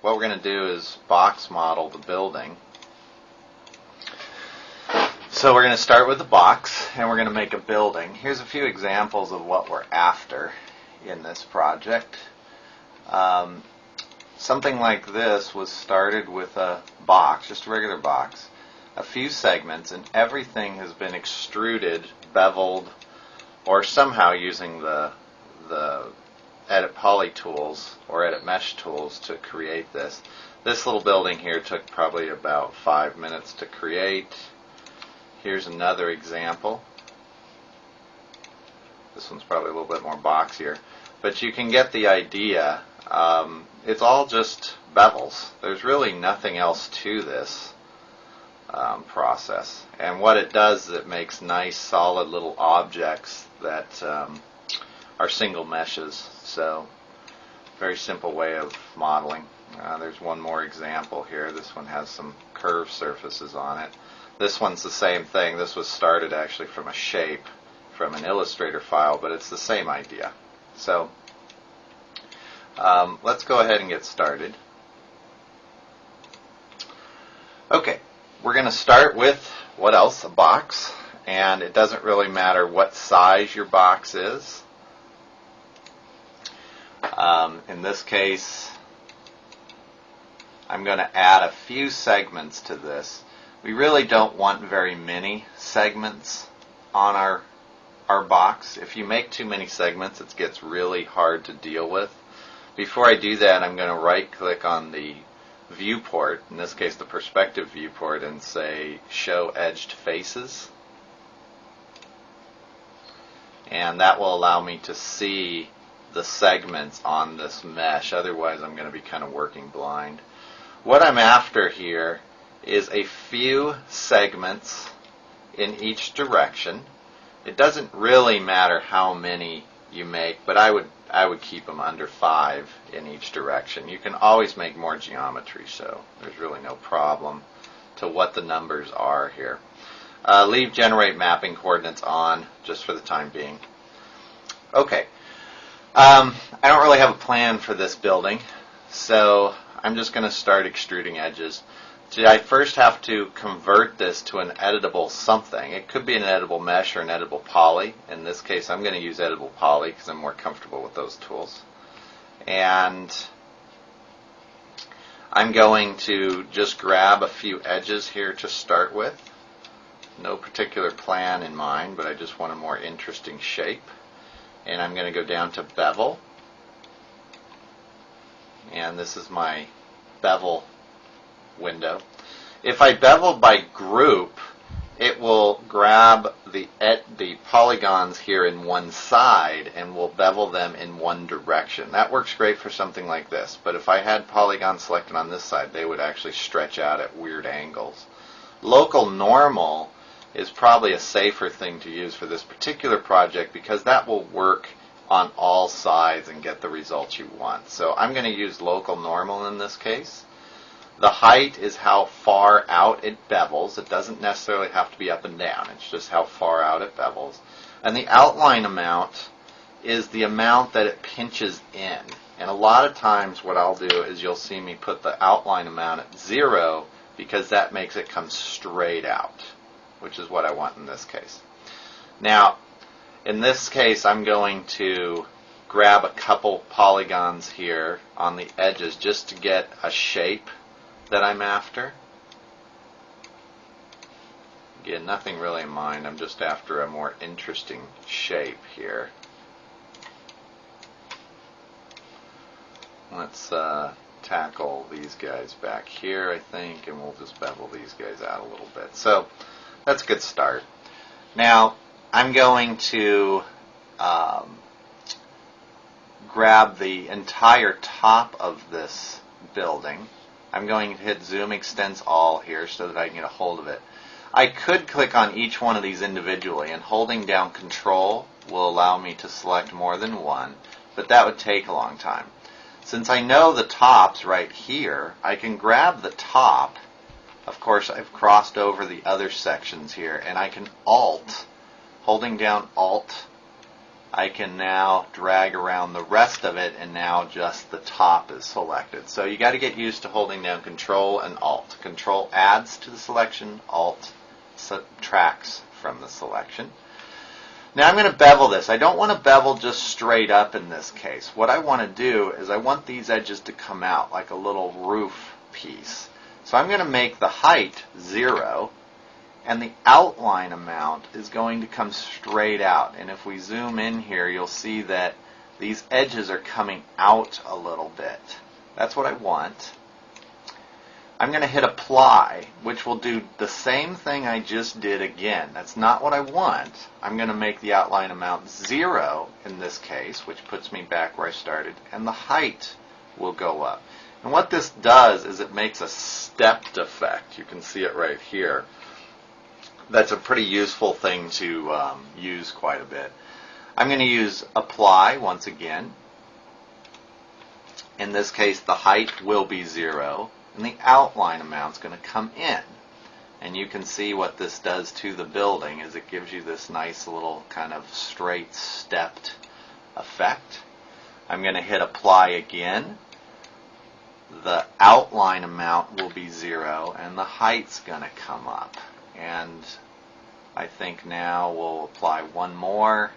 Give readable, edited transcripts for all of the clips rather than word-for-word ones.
what we're going to do is box model the building. So we're going to start with the box, and we're going to make a building. Here's a few examples of what we're after in this project. Something like this was started with a box, just a regular box, a few segments, and everything has been extruded, beveled, or somehow using the edit poly tools or edit mesh tools to create this. This little building here took probably about 5 minutes to create. Here's another example. This one's probably a little bit more boxier, but you can get the idea. It's all just bevels. There's really nothing else to this process. And what it does is it makes nice, solid little objects that are single meshes. So, very simple way of modeling. There's one more example here. This one has some curved surfaces on it. This one's the same thing. This was started actually from a shape from an Illustrator file, but it's the same idea. So, let's go ahead and get started. Okay, we're going to start with, what else? A box. And it doesn't really matter what size your box is. In this case, I'm going to add a few segments to this. We really don't want very many segments on our box. If you make too many segments, it gets really hard to deal with. Before I do that, I'm going to right-click on the viewport, in this case the perspective viewport, and say Show Edged Faces. And that will allow me to see the segments on this mesh. Otherwise, I'm going to be kind of working blind. What I'm after here is a few segments in each direction. It doesn't really matter how many you make, but I would keep them under 5 in each direction. You can always make more geometry, so there's really no problem to what the numbers are here. Leave Generate Mapping Coordinates on, just for the time being. Okay, I don't really have a plan for this building, so I'm just going to start extruding edges. So I first have to convert this to an editable something. It could be an editable mesh or an editable poly. In this case, I'm going to use editable poly because I'm more comfortable with those tools. And I'm going to just grab a few edges here to start with. No particular plan in mind, but I just want a more interesting shape. And I'm going to go down to Bevel. And this is my bevel window. If I bevel by group, it will grab the polygons here in one side and will bevel them in one direction. That works great for something like this, but if I had polygons selected on this side, they would actually stretch out at weird angles. Local normal is probably a safer thing to use for this particular project because that will work on all sides and get the results you want. So I'm going to use local normal in this case. The height is how far out it bevels. It doesn't necessarily have to be up and down. It's just how far out it bevels. And the outline amount is the amount that it pinches in. And a lot of times what I'll do is you'll see me put the outline amount at 0 because that makes it come straight out, which is what I want in this case. Now, in this case, I'm going to grab a couple polygons here on the edges just to get a shape that I'm after. Again, nothing really in mind. I'm just after a more interesting shape here. Let's tackle these guys back here, I think, and we'll just bevel these guys out a little bit. So that's a good start. Now, I'm going to grab the entire top of this building. I'm going to hit Zoom Extents All here so that I can get a hold of it. I could click on each one of these individually, and holding down Control will allow me to select more than one, but that would take a long time. Since I know the top's right here, I can grab the top. Of course, I've crossed over the other sections here, and I can Alt, holding down Alt, I can now drag around the rest of it, and now just the top is selected. So you got to get used to holding down Control and Alt. Control adds to the selection, Alt subtracts from the selection. Now I'm going to bevel this. I don't want to bevel just straight up in this case. What I want to do is I want these edges to come out like a little roof piece. So I'm going to make the height 0, and the outline amount is going to come straight out. And if we zoom in here, you'll see that these edges are coming out a little bit. That's what I want. I'm going to hit Apply, which will do the same thing I just did again. That's not what I want. I'm going to make the outline amount 0 in this case, which puts me back where I started, and the height will go up. And what this does is it makes a stepped effect. You can see it right here. That's a pretty useful thing to use quite a bit. I'm going to use Apply once again. In this case, the height will be 0, and the outline amount is going to come in. And you can see what this does to the building is it gives you this nice little kind of straight stepped effect. I'm going to hit Apply again. The outline amount will be 0, and the height's going to come up. And I think now we'll apply one more,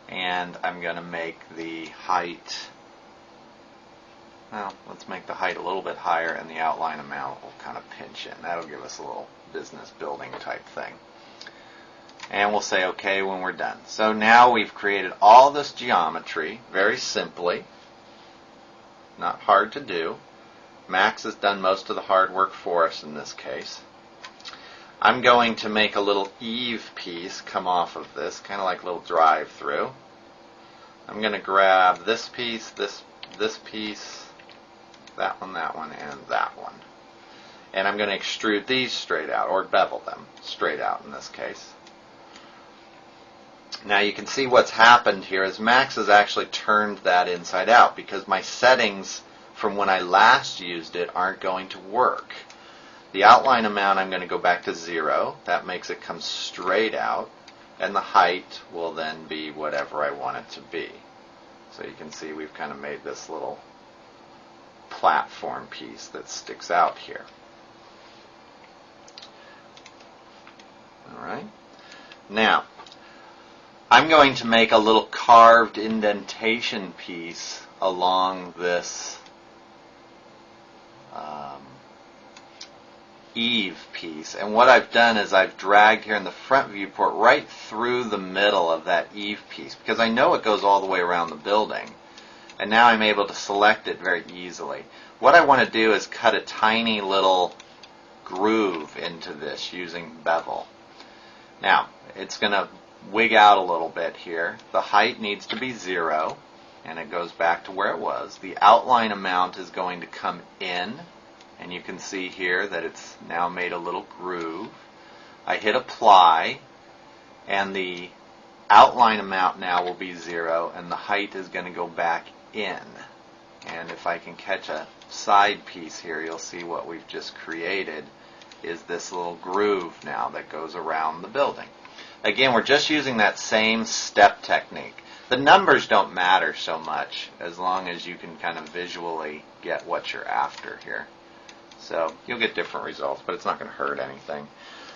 and I'm going to make the height, well, let's make the height a little bit higher, and the outline amount will kind of pinch in. That'll give us a little business building type thing. And we'll say OK when we're done. So now we've created all this geometry very simply. Not hard to do. Max has done most of the hard work for us in this case. I'm going to make a little eave piece come off of this, kind of like a little drive-through. I'm going to grab this piece, this piece, that one, and that one. And I'm going to extrude these straight out, or bevel them straight out in this case. Now you can see what's happened here is Max has actually turned that inside out because my settings from when I last used it aren't going to work. The outline amount I'm going to go back to 0. That makes it come straight out. And the height will then be whatever I want it to be. So you can see we've kind of made this little platform piece that sticks out here. Alright. Now, I'm going to make a little carved indentation piece along this eave piece, and what I've done is I've dragged here in the front viewport right through the middle of that eave piece because I know it goes all the way around the building, and now I'm able to select it very easily. What I want to do is cut a tiny little groove into this using bevel. Now it's going to wig out a little bit here. The height needs to be 0, and it goes back to where it was. The outline amount is going to come in, and you can see here that it's now made a little groove. I hit Apply, and the outline amount now will be 0, and the height is going to go back in. And if I can catch a side piece here, you'll see what we've just created is this little groove now that goes around the building. Again, we're just using that same step technique. The numbers don't matter so much as long as you can kind of visually get what you're after here. So you'll get different results, but it's not going to hurt anything.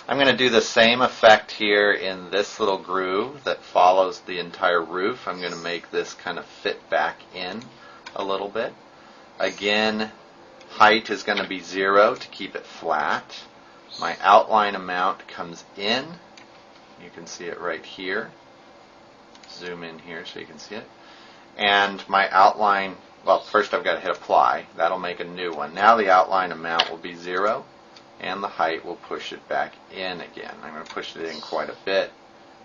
I'm going to do the same effect here in this little groove that follows the entire roof. I'm going to make this kind of fit back in a little bit. Again, height is going to be 0 to keep it flat. My outline amount comes in. You can see it right here. Zoom in here so you can see it. And my outline, well, first I've got to hit Apply. That'll make a new one. Now the outline amount will be 0, and the height will push it back in again. I'm going to push it in quite a bit.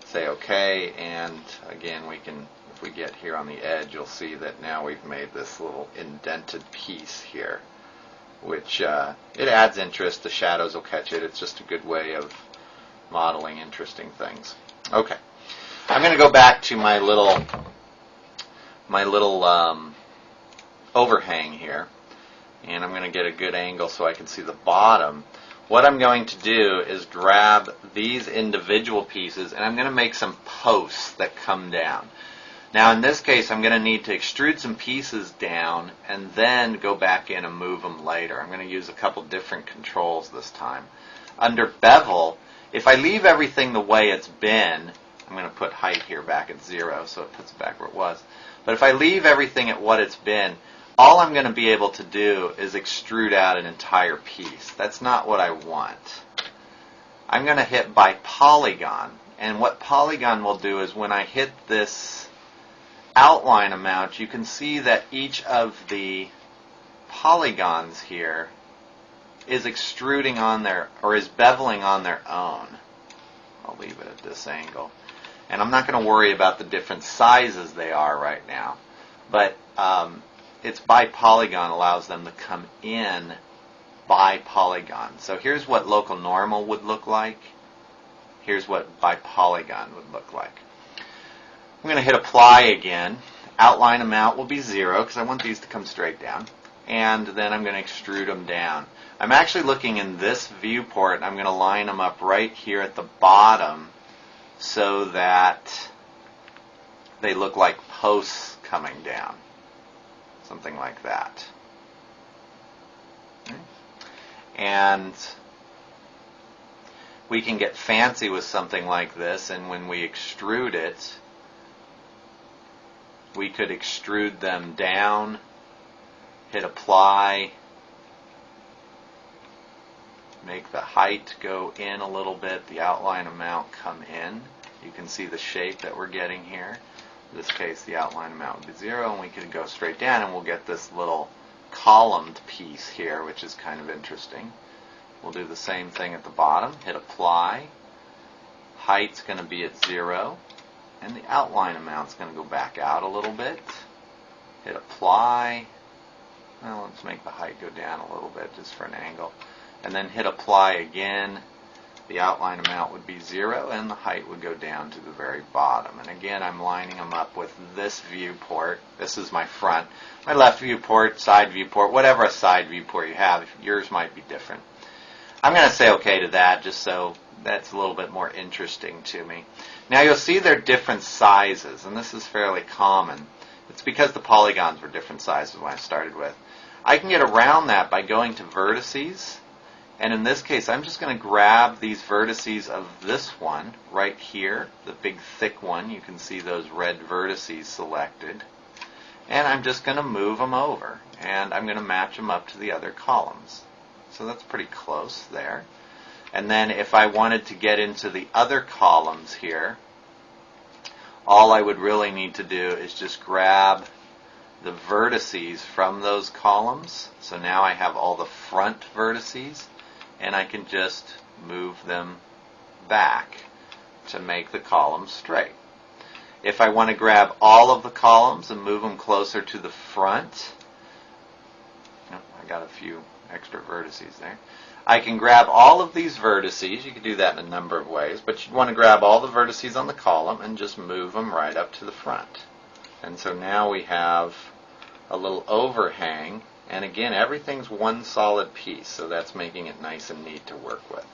Say OK, and again we can, if we get here on the edge, you'll see that now we've made this little indented piece here, which it adds interest. The shadows will catch it. It's just a good way of modeling interesting things. Okay, I'm going to go back to my little overhang here, and I'm going to get a good angle so I can see the bottom. What I'm going to do is grab these individual pieces, and I'm going to make some posts that come down. Now in this case, I'm going to need to extrude some pieces down and then go back in and move them later. I'm going to use a couple different controls this time. Under bevel, if I leave everything the way it's been, I'm going to put height here back at 0 so it puts it back where it was. But if I leave everything at what it's been, all I'm going to be able to do is extrude out an entire piece. That's not what I want. I'm going to hit by polygon. And what polygon will do is when I hit this outline amount, you can see that each of the polygons here is extruding on their, or is beveling on their own. I'll leave it at this angle. And I'm not going to worry about the different sizes they are right now. But it's by polygon allows them to come in by polygon. So here's what local normal would look like. Here's what by polygon would look like. I'm going to hit apply again. Outline amount will be 0 because I want these to come straight down. And then I'm going to extrude them down. I'm actually looking in this viewport and I'm going to line them up right here at the bottom so that they look like posts coming down. Something like that. Okay. And we can get fancy with something like this, and when we extrude it, we could extrude them down, hit apply, make the height go in a little bit, the outline amount come in. You can see the shape that we're getting here. In this case, the outline amount would be 0, and we could go straight down, and we'll get this little columned piece here, which is kind of interesting. We'll do the same thing at the bottom, hit apply, height's going to be at 0, and the outline amount's going to go back out a little bit. Hit apply, well, let's make the height go down a little bit just for an angle. And then hit apply again. The outline amount would be 0 and the height would go down to the very bottom. And again, I'm lining them up with this viewport. This is my front. My left viewport, side viewport, whatever a side viewport you have. Yours might be different. I'm going to say OK to that just so that's a little bit more interesting to me. Now you'll see they're different sizes, and this is fairly common. It's because the polygons were different sizes when I started with. I can get around that by going to vertices. And in this case, I'm just going to grab these vertices of this one right here, the big thick one. You can see those red vertices selected. And I'm just going to move them over. And I'm going to match them up to the other columns. So that's pretty close there. And then if I wanted to get into the other columns here, all I would really need to do is just grab the vertices from those columns. So now I have all the front vertices. And I can just move them back to make the columns straight. If I want to grab all of the columns and move them closer to the front, oh, I got a few extra vertices there. I can grab all of these vertices. You can do that in a number of ways, but you'd want to grab all the vertices on the column and just move them right up to the front. And so now we have a little overhang. And again, everything's one solid piece, so that's making it nice and neat to work with.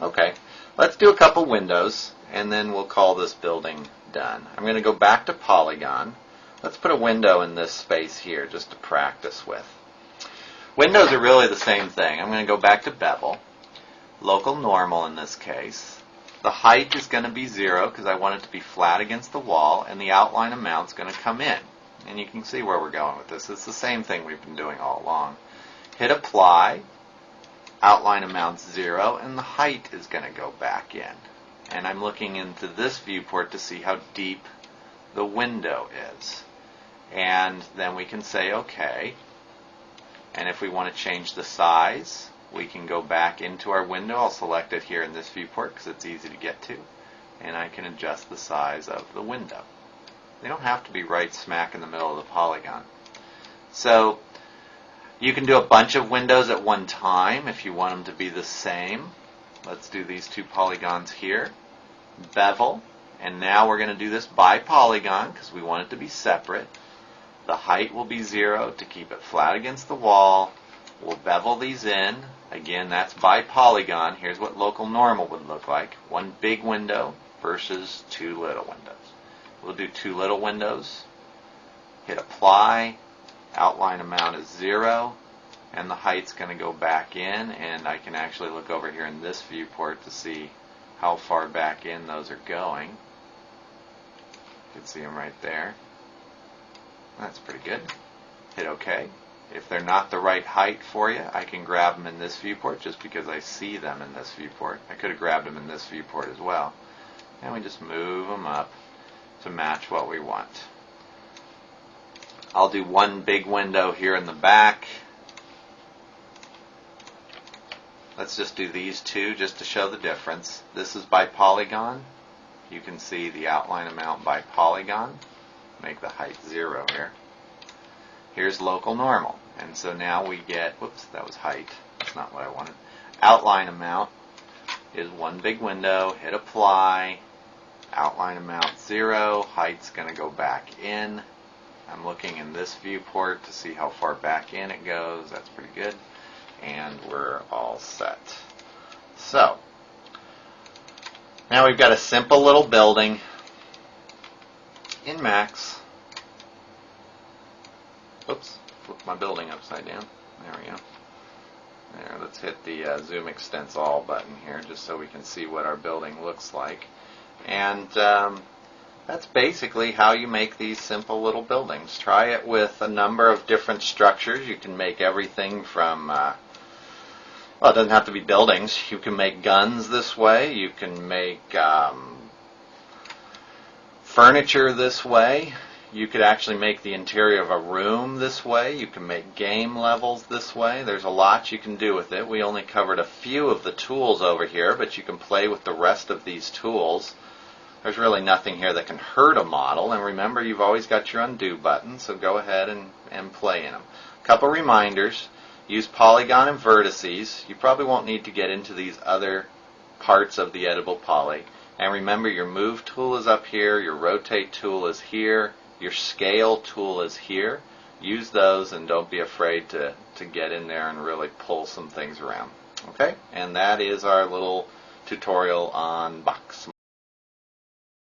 Okay, let's do a couple windows, and then we'll call this building done. I'm going to go back to polygon. Let's put a window in this space here just to practice with. Windows are really the same thing. I'm going to go back to bevel, local normal in this case. The height is going to be 0 because I want it to be flat against the wall, and the outline amount's going to come in. And you can see where we're going with this. It's the same thing we've been doing all along. Hit apply, outline amount's 0, and the height is going to go back in. And I'm looking into this viewport to see how deep the window is. And then we can say OK. And if we want to change the size, we can go back into our window. I'll select it here in this viewport because it's easy to get to. And I can adjust the size of the window. They don't have to be right smack in the middle of the polygon. So you can do a bunch of windows at one time if you want them to be the same. Let's do these two polygons here. Bevel. And now we're going to do this by polygon because we want it to be separate. The height will be 0 to keep it flat against the wall. We'll bevel these in. Again, that's by polygon. Here's what local normal would look like. One big window versus two little windows. We'll do two little windows. Hit apply. Outline amount is 0. And the height's going to go back in. And I can actually look over here in this viewport to see how far back in those are going. You can see them right there. That's pretty good. Hit OK. If they're not the right height for you, I can grab them in this viewport just because I see them in this viewport. I could have grabbed them in this viewport as well. And we just move them up to match what we want. I'll do one big window here in the back. Let's just do these two just to show the difference. This is by polygon. You can see the outline amount by polygon. Make the height 0 here. Here's local normal. And so now we get, whoops, that was height. That's not what I wanted. Outline amount is one big window. Hit apply. Outline amount 0. Height's going to go back in. I'm looking in this viewport to see how far back in it goes. That's pretty good. And we're all set. So, now we've got a simple little building in Max. Oops, flipped my building upside down. There we go. There, let's hit the zoom extents all button here just so we can see what our building looks like. And that's basically how you make these simple little buildings. Try it with a number of different structures. You can make everything from, well, it doesn't have to be buildings. You can make guns this way. You can make furniture this way. You could actually make the interior of a room this way. You can make game levels this way. There's a lot you can do with it. We only covered a few of the tools over here, but you can play with the rest of these tools. There's really nothing here that can hurt a model. And remember, you've always got your undo button, so go ahead and play in them. A couple reminders. Use polygon and vertices. You probably won't need to get into these other parts of the editable poly. And remember, your move tool is up here, your rotate tool is here, your scale tool is here. Use those and don't be afraid to get in there and really pull some things around. Okay? And that is our little tutorial on box